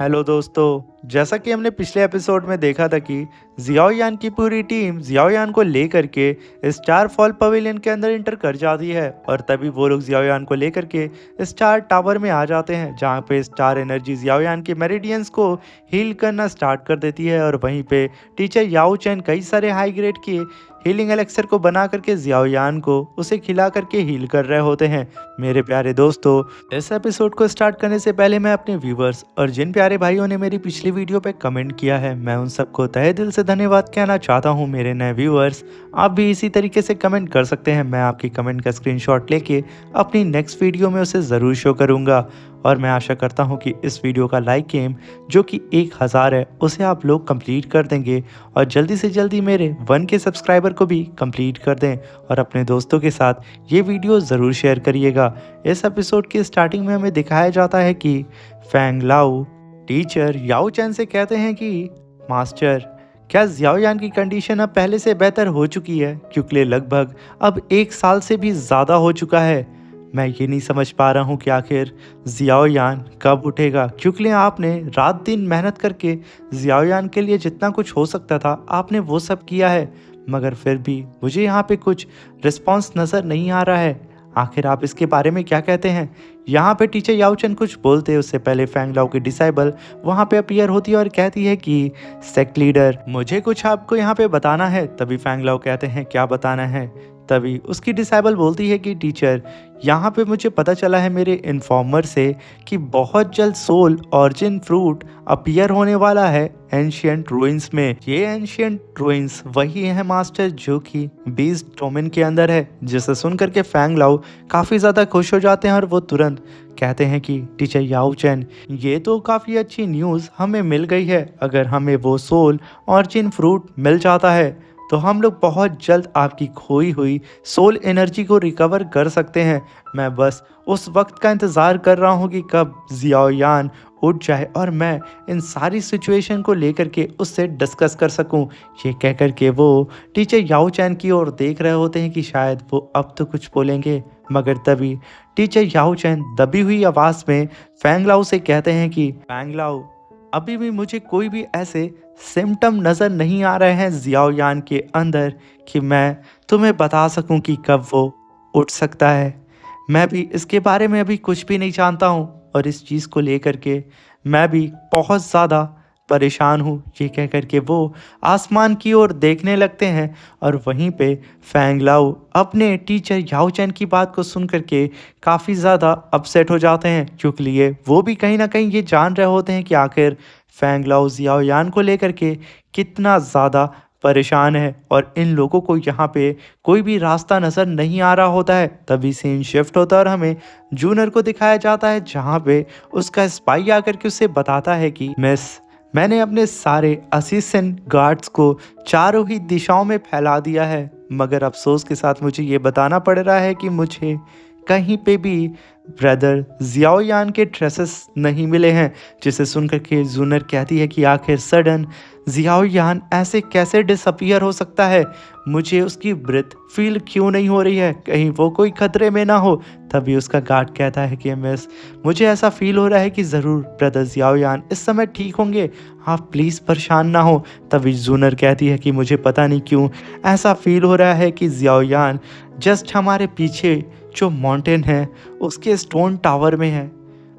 Hello दोस्तों, जैसा कि हमने पिछले एपिसोड में देखा था कि जियाओयान की पूरी टीम जियाओयान को लेकर के स्टार फॉल पवेलियन के अंदर इंटर कर जाती है और तभी वो लोग जियाओयान को लेकर के स्टार टावर में आ जाते हैं, जहां पे स्टार एनर्जी जियाओयान के मेरिडियंस को हील करना स्टार्ट कर देती है। और वहीं पे टीचर याओ चैन कई सारे हाई ग्रेड के हीलिंग एलेक्सर को बना करके जियाओयान को उसे खिला करके हील कर रहे होते हैं। मेरे प्यारे दोस्तों, इस एपिसोड को स्टार्ट करने से पहले मैं अपने व्यूवर्स और जिन प्यारे भाइयों ने मेरी पिछली वीडियो पे कमेंट किया है, मैं उन सबको तहे दिल से धन्यवाद कहना चाहता हूं। मेरे नए व्यूवर्स, आप भी इसी तरीके से कमेंट कर सकते हैं। मैं आपकी कमेंट का स्क्रीनशॉट लेके अपनी नेक्स्ट वीडियो में उसे ज़रूर शो करूंगा। और मैं आशा करता हूं कि इस वीडियो का लाइक एम जो कि 1000 है उसे आप लोग कंप्लीट कर देंगे और जल्दी से जल्दी मेरे 1 के सब्सक्राइबर को भी कंप्लीट कर दें और अपने दोस्तों के साथ ये वीडियो ज़रूर शेयर करिएगा। इस एपिसोड की स्टार्टिंग में हमें दिखाया जाता है कि फैंग लाओ टीचर याओ चैन से कहते हैं कि मास्टर, क्या जियाओयान की कंडीशन अब पहले से बेहतर हो चुकी है, क्योंकि लगभग अब 1 साल से भी ज़्यादा हो चुका है। मैं ये नहीं समझ पा रहा हूँ कि आखिर जियाओयान कब उठेगा, क्योंकि आपने रात दिन मेहनत करके जियाओयान के लिए जितना कुछ हो सकता था आपने वो सब किया है, मगर फिर भी मुझे यहाँ पे कुछ रिस्पॉन्स नज़र नहीं आ रहा है। आखिर आप इसके बारे में क्या कहते हैं? यहाँ पे टीचर याओचन कुछ बोलते हैं उससे पहले फैंग लाओ की डिसाइबल वहाँ पे अपीयर होती है और कहती है कि सेक्ट लीडर, मुझे कुछ आपको यहाँ पे बताना है। तभी फैंग लाओ कहते हैं क्या बताना है? तभी उसकी डिसाइबल बोलती है कि टीचर, यहाँ पे मुझे पता चला है मेरे इन्फॉर्मर से कि बहुत जल्द सोल ऑरिजिन फ्रूट अपीयर होने वाला है एंशियंट रूइंस में। ये एंशियंट रूइंस वही है मास्टर जो कि बीस्ट डोमेन के अंदर है। जिसे सुनकर के फैंग लाओ काफ़ी ज़्यादा खुश हो जाते हैं और वो तुरंत कहते हैं कि टीचर याओ चैन, ये तो काफ़ी अच्छी न्यूज़ हमें मिल गई है। अगर हमें वो सोल ऑरिजिन फ्रूट मिल जाता है तो हम लोग बहुत जल्द आपकी खोई हुई सोल एनर्जी को रिकवर कर सकते हैं। मैं बस उस वक्त का इंतज़ार कर रहा हूँ कि कब जियाओयान उठ जाए और मैं इन सारी सिचुएशन को लेकर के उससे डिस्कस कर सकूं। ये कह कर के वो टीचर याओ चैन की ओर देख रहे होते हैं कि शायद वो अब तो कुछ बोलेंगे, मगर तभी टीचर याओ चैन दबी हुई आवाज़ में फैंग लाओ से कहते हैं कि फैंग लाओ, अभी भी मुझे कोई भी ऐसे सिम्टम नज़र नहीं आ रहे हैं जियाओयान के अंदर कि मैं तुम्हें बता सकूं कि कब वो उठ सकता है। मैं भी इसके बारे में अभी कुछ भी नहीं जानता हूं और इस चीज़ को लेकर के मैं भी बहुत ज़्यादा परेशान हूँ। ये कह कर के वो आसमान की ओर देखने लगते हैं और वहीं पे फैंग लाओ अपने टीचर याओ चैन की बात को सुन कर के काफ़ी ज़्यादा अपसेट हो जाते हैं, क्योंकि लिए वो भी कहीं ना कहीं ये जान रहे होते हैं कि आखिर फैंग लाओ जियाओयान को लेकर के कितना ज़्यादा परेशान है और इन लोगों को यहाँ पे कोई भी रास्ता नज़र नहीं आ रहा होता है। तभी सीन शिफ्ट होता है और हमें जूनर को दिखाया जाता है, जहाँ पे उसका स्पाई आकर के उसे बताता है कि मिस, मैंने अपने सारे असिस्टेंट गार्ड्स को चारों ही दिशाओं में फैला दिया है, मगर अफसोस के साथ मुझे ये बताना पड़ रहा है कि मुझे कहीं पे भी ब्रदर जियाओयान के ट्रेसेस नहीं मिले हैं। जिसे सुनकर के जूनर कहती है कि आखिर सडन जियाओयान ऐसे कैसे डिसअपियर हो सकता है, मुझे उसकी ब्रेथ फील क्यों नहीं हो रही है, कहीं वो कोई खतरे में ना हो। तभी उसका गार्ड कहता है कि मिस, मुझे ऐसा फील हो रहा है कि ज़रूर ब्रदर जियाओयान इस समय ठीक होंगे, आप प्लीज़ परेशान ना हो। तभी जूनर कहती है कि मुझे पता नहीं क्यों ऐसा फील हो रहा है कि जियाओयान जस्ट हमारे पीछे जो माउंटेन है उसके स्टोन टावर में है।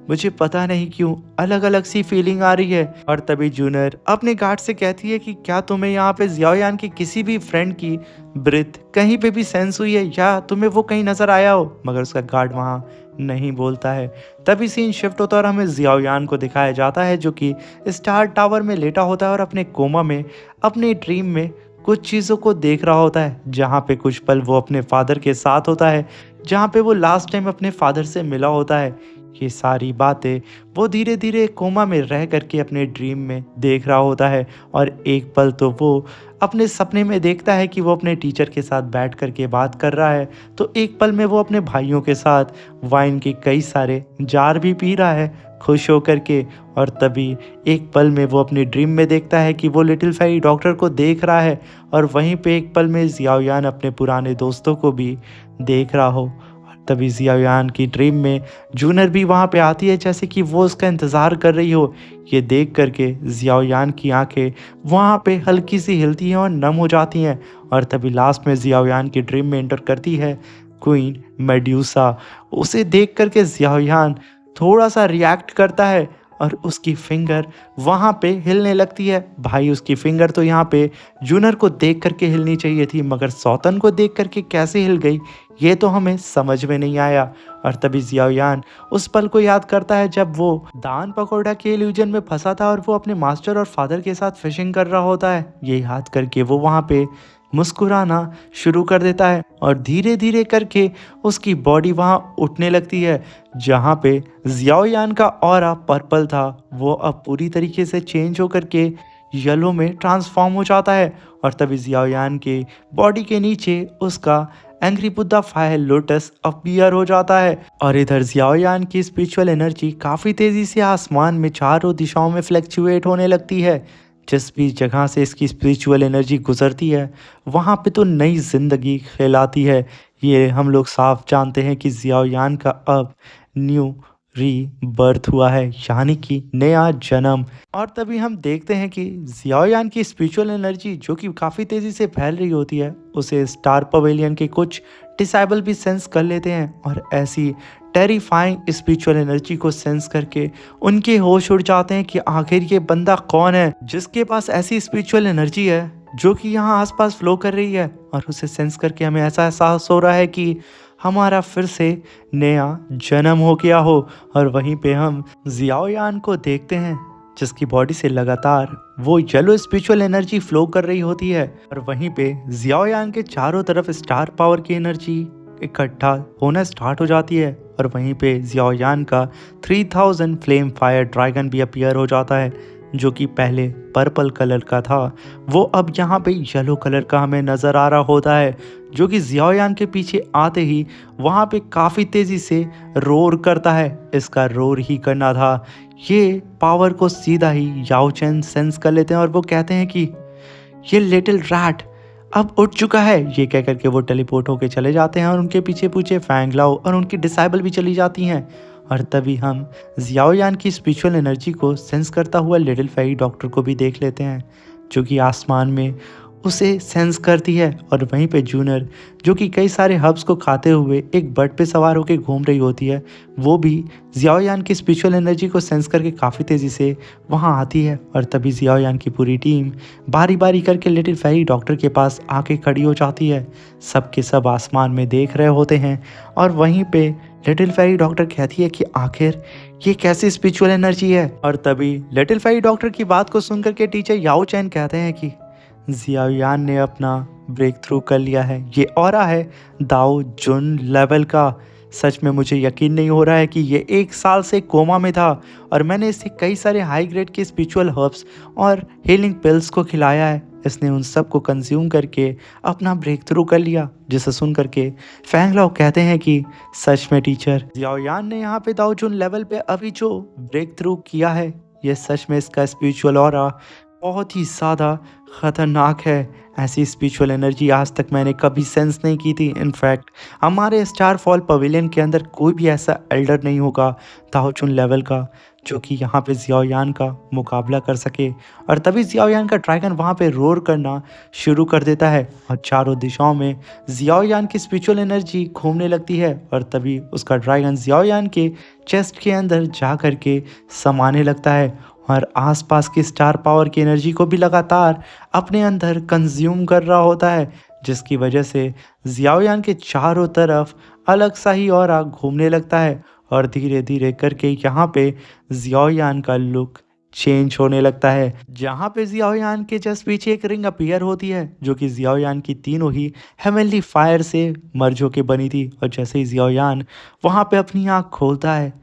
मुझे पता नहीं क्यों अलग अलग सी फीलिंग आ रही है। और तभी जूनर अपने गार्ड से कहती है कि क्या तुम्हें यहाँ पे जियाओयान की किसी भी फ्रेंड की ब्रेथ कहीं पे भी सेंस हुई है या तुम्हें वो कहीं नज़र आया हो, मगर उसका गार्ड वहाँ नहीं बोलता है। तभी सीन शिफ्ट होता है और हमें जियाओयान को दिखाया जाता है जो कि स्टार टावर में लेटा होता है और अपने कोमा में अपने ड्रीम में कुछ चीज़ों को देख रहा होता है, जहाँ पे कुछ पल वो अपने फादर के साथ होता है, जहाँ पे वो लास्ट टाइम अपने फादर से मिला होता है। ये सारी बातें वो धीरे धीरे कोमा में रह करके अपने ड्रीम में देख रहा होता है और एक पल तो वो अपने सपने में देखता है कि वो अपने टीचर के साथ बैठ करके बात कर रहा है, तो एक पल में वो अपने भाइयों के साथ वाइन के कई सारे जार भी पी रहा है खुश होकर के। और तभी एक पल में वो अपने ड्रीम में देखता है कि वो लिटिल फेरी डॉक्टर को देख रहा है और वहीं पे एक पल में जियाओयान अपने पुराने दोस्तों को भी देख रहा हो। तभी जियाओयान की ड्रीम में जूनर भी वहाँ पे आती है, जैसे कि वो उसका इंतज़ार कर रही हो। ये देख करके जियाओयान की आंखें वहाँ पे हल्की सी हिलती हैं और नम हो जाती हैं। और तभी लास्ट में जियाओयान की ड्रीम में एंटर करती है क्वीन मेड्यूसा। उसे देख करके जियाओयान थोड़ा सा रिएक्ट करता है और उसकी फिंगर वहाँ पे हिलने लगती है। भाई उसकी फिंगर तो यहाँ पे जूनर को देख करके हिलनी चाहिए थी, मगर सौतन को देख करके कैसे हिल गई ये तो हमें समझ में नहीं आया। और तभी जियाओयान उस पल को याद करता है जब वो दान पकौड़ा के इल्यूजन में फंसा था और वो अपने मास्टर और फादर के साथ फिशिंग कर रहा होता है। ये याद करके वो वहाँ पे मुस्कुराना शुरू कर देता है और धीरे धीरे करके उसकी बॉडी वहाँ उठने लगती है। जहाँ पे जियाओयान का ऑरा पर्पल था वो अब पूरी तरीके से चेंज होकर के येलो में ट्रांसफॉर्म हो जाता है। और तभी जियाओयान के बॉडी के नीचे उसका angry Buddha fire lotus appear हो जाता है। और इधर जियाओयान की स्पिरिचुअल एनर्जी काफ़ी तेज़ी से आसमान में चारों दिशाओं में फ्लैक्चुएट होने लगती है। जिस भी जगह से इसकी स्पिरिचुअल एनर्जी गुजरती है वहाँ पे तो नई जिंदगी खिलाती है। ये हम लोग साफ जानते हैं कि जियाओयान का अब न्यू रीबर्थ हुआ है, यानी कि नया जन्म। और तभी हम देखते हैं कि जियाओयान की स्पिरिचुअल एनर्जी जो कि काफ़ी तेज़ी से फैल रही होती है उसे स्टार पवेलियन के कुछ डिसाइबल भी सेंस कर लेते हैं। और ऐसी टेरिफाइंग स्पिरिचुअल एनर्जी को सेंस करके उनके होश उड़ जाते हैं कि आखिर ये बंदा कौन है जिसके पास ऐसी स्पिरिचुअल एनर्जी है जो कि यहाँ आसपास फ्लो कर रही है। और उसे सेंस करके हमें ऐसा एहसास हो रहा है कि हमारा फिर से नया जन्म हो गया हो। और वहीं पे हम जियाओयान को देखते हैं जिसकी बॉडी से लगातार वो येलो स्पिरिचुअल एनर्जी फ्लो कर रही होती है। और वहीं पे जियाओयान के चारों तरफ स्टार पावर की एनर्जी इकट्ठा होना स्टार्ट हो जाती है। और वहीं पे जियाओयान का 3000 फ्लेम फायर ड्रैगन भी अपीयर हो जाता है, जो कि पहले पर्पल कलर का था वो अब यहाँ पे येलो कलर का हमें नज़र आ रहा होता है, जो कि जियाओयान के पीछे आते ही वहाँ पे काफ़ी तेज़ी से रोर करता है। इसका रोर ही करना था। ये पावर को सीधा ही याओ चैन सेंस कर लेते हैं और वो कहते हैं कि ये लिटिल रैट अब उठ चुका है। ये कह करके वो टेलीपोर्ट होके चले जाते हैं और उनके पीछे पीछे फैंगलाओ और उनकी डिसाइबल भी चली जाती हैं। और तभी हम जियाओयान की स्पिरिचुअल एनर्जी को सेंस करता हुआ लिटिल फेरी डॉक्टर को भी देख लेते हैं, जो कि आसमान में उसे सेंस करती है। और वहीं पे जूनर जो कि कई सारे हर्ब्स को खाते हुए एक बर्ड पे सवार होकर घूम रही होती है, वो भी जियाओयान की स्पिरिचुअल एनर्जी को सेंस करके काफ़ी तेज़ी से वहाँ आती है। और तभी जियाओयान की पूरी टीम बारी बारी करके लिटिल फेरी डॉक्टर के पास आके खड़ी हो जाती है। सब के सब आसमान में देख रहे होते हैं। और वहीं पे लिटिल फेरी डॉक्टर कहती है कि आखिर ये कैसी स्पिरिचुअल एनर्जी है। और तभी लिटिल फेरी डॉक्टर की बात को सुन करके टीचर याओ चैन कहते हैं कि जियाओयान ने अपना ब्रेक थ्रू कर लिया है। ये ऑरा है दाओ जुन लेवल का। सच में मुझे यकीन नहीं हो रहा है कि ये 1 साल से कोमा में था और मैंने इसे कई सारे हाई ग्रेड के स्पिरिचुअल हर्ब्स और हीलिंग पिल्स को खिलाया है। इसने उन सब को कंज्यूम करके अपना ब्रेक थ्रू कर लिया। जिसे सुन करके फैंगलाओ कहते हैं कि सच में टीचर, जियाओयान ने यहाँ पे दाओ जुन लेवल पे अभी जो ब्रेक थ्रू किया है ये सच में इसका स्पिरिचुअल ऑरा बहुत ही ज़्यादा ख़तरनाक है। ऐसी स्पिरिचुअल एनर्जी आज तक मैंने कभी सेंस नहीं की थी। इनफैक्ट हमारे स्टार फॉल पवेलियन के अंदर कोई भी ऐसा एल्डर नहीं होगा दाओ जुन लेवल का जो कि यहाँ पे जियाओयान का मुकाबला कर सके। और तभी जियाओयान का ड्रैगन वहाँ पे रोर करना शुरू कर देता है और चारों दिशाओं में जियाओयान की स्पिरिचुअल एनर्जी घूमने लगती है। और तभी उसका ड्रैगन जियाओयान के चेस्ट के अंदर जा कर के समाने लगता है और आसपास की स्टार पावर की एनर्जी को भी लगातार अपने अंदर कंज्यूम कर रहा होता है, जिसकी वजह से जियाओयान के चारों तरफ अलग सा ही ऑरा घूमने लगता है। और धीरे धीरे करके यहाँ पे जियाओयान का लुक चेंज होने लगता है, जहाँ पे जियाओयान के जस्ट पीछे एक रिंग अपीयर होती है जो कि जियाओयान की तीनों ही हेवनली फायर से मर्ज होके बनी थी। और जैसे ही जियाओयान वहाँ पे अपनी आँख खोलता है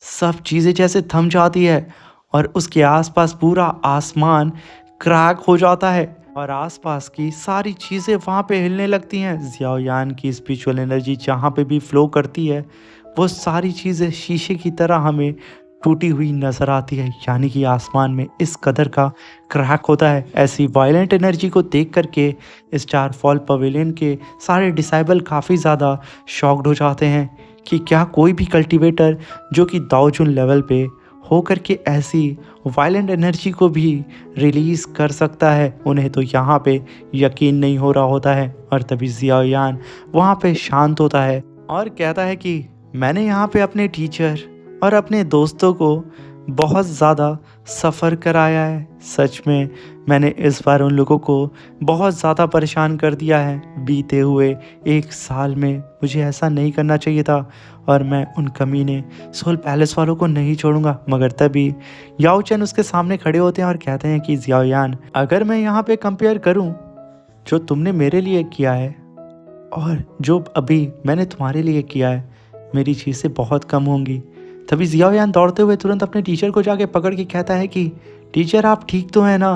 सब चीज़ें जैसे थम जाती है और उसके आसपास पूरा आसमान क्रैक हो जाता है और आसपास की सारी चीज़ें वहाँ पे हिलने लगती हैं। जियाओयान की स्पिरिचुअल एनर्जी जहाँ पे भी फ्लो करती है वो सारी चीज़ें शीशे की तरह हमें टूटी हुई नज़र आती है, यानी कि आसमान में इस कदर का क्रैक होता है। ऐसी वायलेंट एनर्जी को देख करके स्टार फॉल पवेलियन के सारे डिसाइबल काफ़ी ज़्यादा शॉक्ड हो जाते हैं कि क्या कोई भी कल्टीवेटर जो कि दाओजुन लेवल पे होकर के ऐसी वायलेंट एनर्जी को भी रिलीज़ कर सकता है। उन्हें तो यहाँ पे यकीन नहीं हो रहा होता है और तभी जियाओयान वहाँ पे शांत होता है और कहता है कि मैंने यहाँ पे अपने टीचर और अपने दोस्तों को बहुत ज़्यादा सफ़र कराया है। सच में मैंने इस बार उन लोगों को बहुत ज़्यादा परेशान कर दिया है। बीते हुए 1 साल में मुझे ऐसा नहीं करना चाहिए था और मैं उन कमीने सोल पैलेस वालों को नहीं छोड़ूंगा। मगर तभी याओ चैन उसके सामने खड़े होते हैं और कहते हैं कि जियाओयान, अगर मैं यहाँ पे कंपेयर करूँ जो तुमने मेरे लिए किया है और जो अभी मैंने तुम्हारे लिए किया है, मेरी चीज़ें बहुत कम होंगी। तभी जियाओयान दौड़ते हुए तुरंत अपने टीचर को जाके पकड़ के कहता है कि टीचर आप ठीक तो हैं ना?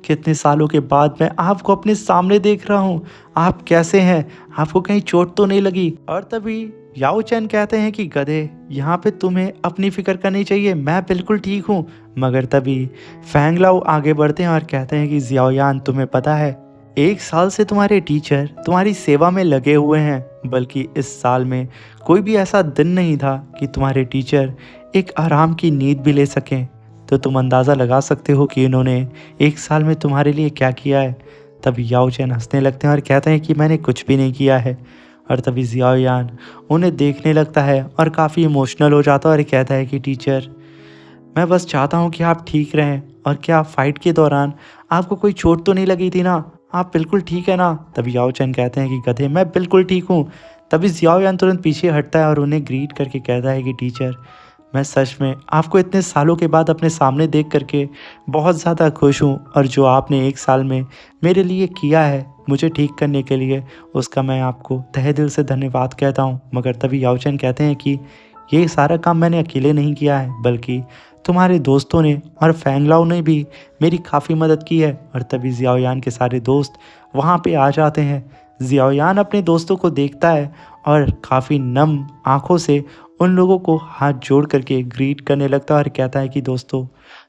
कितने सालों के बाद मैं आपको अपने सामने देख रहा हूँ, आप कैसे हैं? आपको कहीं चोट तो नहीं लगी? और तभी याओ चैन कहते हैं कि गधे, यहाँ पे तुम्हें अपनी फिक्र करनी चाहिए, मैं बिल्कुल ठीक हूँ। मगर तभी फैंग लाओ आगे बढ़ते हैं और कहते हैं कि जियाओयान, तुम्हें पता है 1 साल से तुम्हारे टीचर तुम्हारी सेवा में लगे हुए हैं, बल्कि इस साल में कोई भी ऐसा दिन नहीं था कि तुम्हारे टीचर एक आराम की नींद भी ले सकें। तो तुम अंदाज़ा लगा सकते हो कि इन्होंने 1 साल में तुम्हारे लिए क्या किया है। तभी याओ चैन हंसने लगते हैं और कहते हैं कि मैंने कुछ भी नहीं किया है। और तभी जियाओयान उन्हें देखने लगता है और काफ़ी इमोशनल हो जाता है और कहता है कि टीचर, मैं बस चाहता हूँ कि आप ठीक रहें। और क्या फाइट के दौरान आपको कोई चोट तो नहीं लगी थी ना? आप बिल्कुल ठीक है ना? तभी याओ चैन कहते हैं कि गधे, मैं बिल्कुल ठीक हूँ। तभी जियाओयान तुरंत पीछे हटता है और उन्हें ग्रीट करके कहता है कि टीचर, मैं सच में आपको इतने सालों के बाद अपने सामने देख करके बहुत ज़्यादा खुश हूँ और जो आपने 1 साल में मेरे लिए किया है मुझे ठीक करने के लिए, उसका मैं आपको तहे दिल से धन्यवाद कहता हूँ। मगर तभी याओ चैन कहते हैं कि ये सारा काम मैंने अकेले नहीं किया है, बल्कि तुम्हारे दोस्तों ने और फैंग लाओ ने भी मेरी काफ़ी मदद की है। और तभी जियाओयान के सारे दोस्त वहाँ पे आ जाते हैं। जियाओयान अपने दोस्तों को देखता है और काफ़ी नम आँखों से उन लोगों को हाथ जोड़ करके ग्रीट करने लगता है और कहता है कि दोस्तों,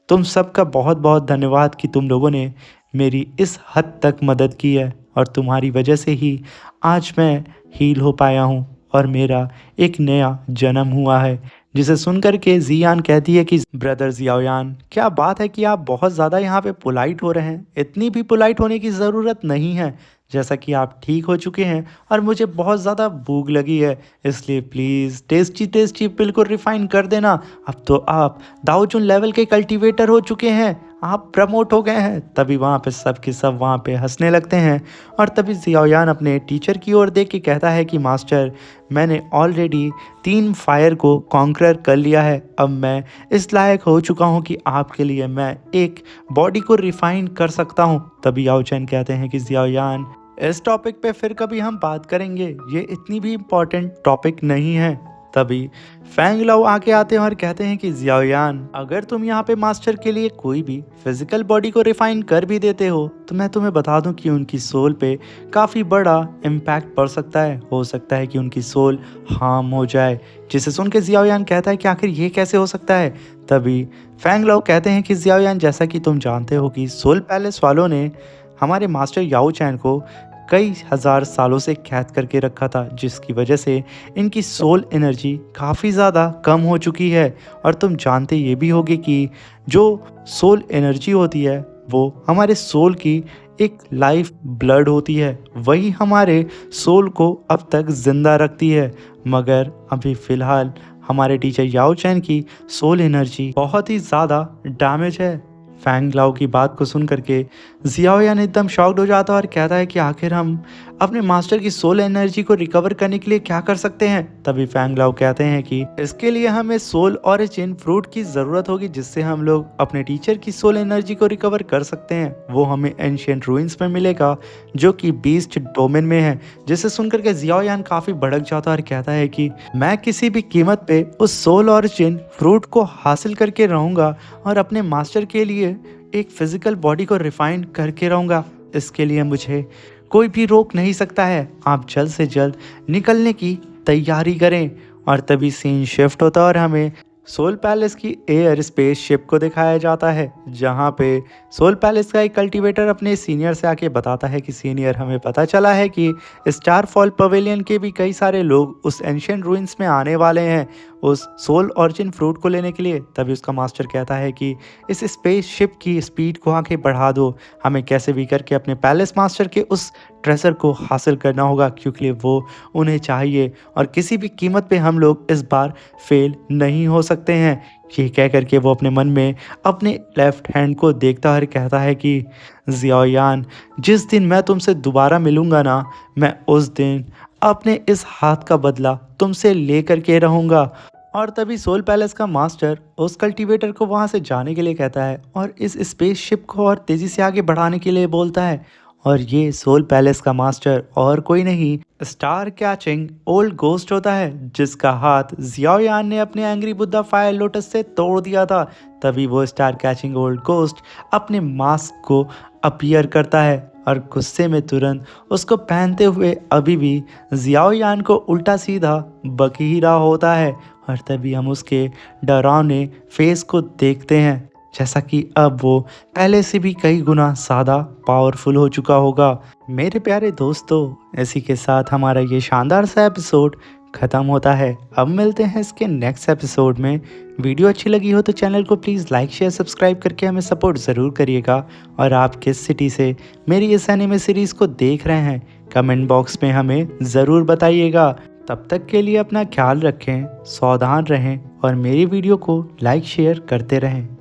तुम सबका बहुत बहुत धन्यवाद कि तुम लोगों ने मेरी इस हद तक मदद की है और तुम्हारी वजह से ही आज मैं हील हो पाया हूँ और मेरा एक नया जन्म हुआ है। जिसे सुनकर के जियान कहती है कि ब्रदर जियाओयान, क्या बात है कि आप बहुत ज़्यादा यहाँ पे पोलाइट हो रहे हैं। इतनी भी पोलाइट होने की ज़रूरत नहीं है, जैसा कि आप ठीक हो चुके हैं और मुझे बहुत ज़्यादा भूख लगी है, इसलिए प्लीज़ टेस्टी टेस्टी बिल्कुल रिफाइन कर देना। अब तो आप दाओजुन लेवल के कल्टीवेटर हो चुके हैं, आप प्रमोट हो गए हैं। तभी वहाँ पे सब के सब वहाँ पे हंसने लगते हैं और तभी जियाओयान अपने टीचर की ओर देख के कहता है कि मास्टर, मैंने ऑलरेडी 3 फायर को कॉन्कर कर लिया है। अब मैं इस लायक हो चुका हूँ कि आपके लिए मैं एक बॉडी को रिफाइन कर सकता हूँ। तभी याओ चैन कहते हैं कि जियाओयान, इस टॉपिक पे फिर कभी हम बात करेंगे, ये इतनी भी इम्पोर्टेंट टॉपिक नहीं है। तभी फैंग लाओ आके आते हैं और कहते हैं कि जियाओयान, अगर तुम यहाँ पे मास्टर के लिए कोई भी फिजिकल बॉडी को रिफाइन कर भी देते हो तो मैं तुम्हें बता दूं कि उनकी सोल पे काफ़ी बड़ा इम्पैक्ट पड़ सकता है। हो सकता है कि उनकी सोल हार्म हो जाए। जिसे सुन के जियाओयान कहता है कि आखिर ये कैसे हो सकता है। तभी फैंग लाओ कहते हैं कि जियाओयान, जैसा कि तुम जानते हो कि सोल पैलेस वालों ने हमारे मास्टर याओ चैन को कई हज़ार सालों से कैद करके रखा था, जिसकी वजह से इनकी सोल एनर्जी काफ़ी ज़्यादा कम हो चुकी है। और तुम जानते ये भी होगे कि जो सोल एनर्जी होती है वो हमारे सोल की एक लाइफ ब्लड होती है, वही हमारे सोल को अब तक ज़िंदा रखती है। मगर अभी फ़िलहाल हमारे टीचर याओ चैन की सोल एनर्जी बहुत ही ज़्यादा डैमेज है। फैंग लाओ की बात को सुन करके जियाओयान एकदम शॉक्ड हो जाता है और कहता है कि आखिर हम अपने मास्टर की सोल एनर्जी को रिकवर करने के लिए क्या कर सकते हैं। तभी फैंग लाओ कहते हैं कि इसके लिए हमें सोल ऑरिजिन फ्रूट की ज़रूरत होगी, जिससे हम लोग अपने टीचर की सोल एनर्जी को रिकवर कर सकते हैं। वो हमें एंशिएंट रूइंस में मिलेगा जो कि बीस्ट डोमेन में है। जिसे सुनकर के जियाओयान काफ़ी भड़क जाता है और कहता है कि मैं किसी भी कीमत पे उस सोल ऑरिजिन फ्रूट को हासिल करके रहूँगा और अपने मास्टर के लिए एक फिजिकल बॉडी को रिफाइन करके रहूँगा। इसके लिए मुझे कोई भी रोक नहीं सकता है। आप जल्द से जल्द निकलने की तैयारी करें। और तभी सीन शिफ्ट होता है और हमें सोल पैलेस की एयर स्पेस शिप को दिखाया जाता है, जहां पे सोल पैलेस का एक कल्टीवेटर अपने सीनियर से आके बताता है कि सीनियर, हमें पता चला है कि स्टार फॉल पवेलियन के भी कई सारे लोग उस एंशियंट रूइंस में आने वाले हैं उस सोल ऑरिजिन फ्रूट को लेने के लिए। तभी उसका मास्टर कहता है कि इस स्पेस शिप की स्पीड को आके बढ़ा दो, हमें कैसे भी करके अपने पैलेस मास्टर के उस ट्रेजर को हासिल करना होगा, क्योंकि वो उन्हें चाहिए और किसी भी कीमत पे हम लोग इस बार फेल नहीं हो सकते हैं। ये कह करके वो अपने मन में अपने लेफ्ट हैंड को देखता है, कहता है कि जियाओयान, जिस दिन मैं तुमसे दोबारा मिलूंगा ना, मैं उस दिन अपने इस हाथ का बदला तुमसे लेकर के रहूंगा। और तभी सोल पैलेस का मास्टर उस कल्टीवेटर को वहां से जाने के लिए कहता है और इस स्पेसशिप को और तेजी से आगे बढ़ाने के लिए बोलता है। और ये सोल पैलेस का मास्टर और कोई नहीं, स्टार कैचिंग ओल्ड गोस्ट होता है, जिसका हाथ जियाओयान ने अपने एंग्री बुद्धा फायर लोटस से तोड़ दिया था। तभी वो स्टार कैचिंग ओल्ड गोस्ट अपने मास्क को अपीयर करता है और गुस्से में तुरंत उसको पहनते हुए अभी भी जियाओयान को उल्टा सीधा बक ही रहा होता है। और तभी हम उसके डरावने फेस को देखते हैं, जैसा कि अब वो पहले से भी कई गुना ज़्यादा पावरफुल हो चुका होगा। मेरे प्यारे दोस्तों, इसी के साथ हमारा ये शानदार सा एपिसोड ख़त्म होता है। अब मिलते हैं इसके नेक्स्ट एपिसोड में। वीडियो अच्छी लगी हो तो चैनल को प्लीज़ लाइक शेयर सब्सक्राइब करके हमें सपोर्ट ज़रूर करिएगा। और आप किस सिटी से मेरी इस एनिमे सीरीज़ को देख रहे हैं, कमेंट बॉक्स में हमें ज़रूर बताइएगा। तब तक के लिए अपना ख्याल रखें, सावधान रहें और मेरी वीडियो को लाइक शेयर करते रहें।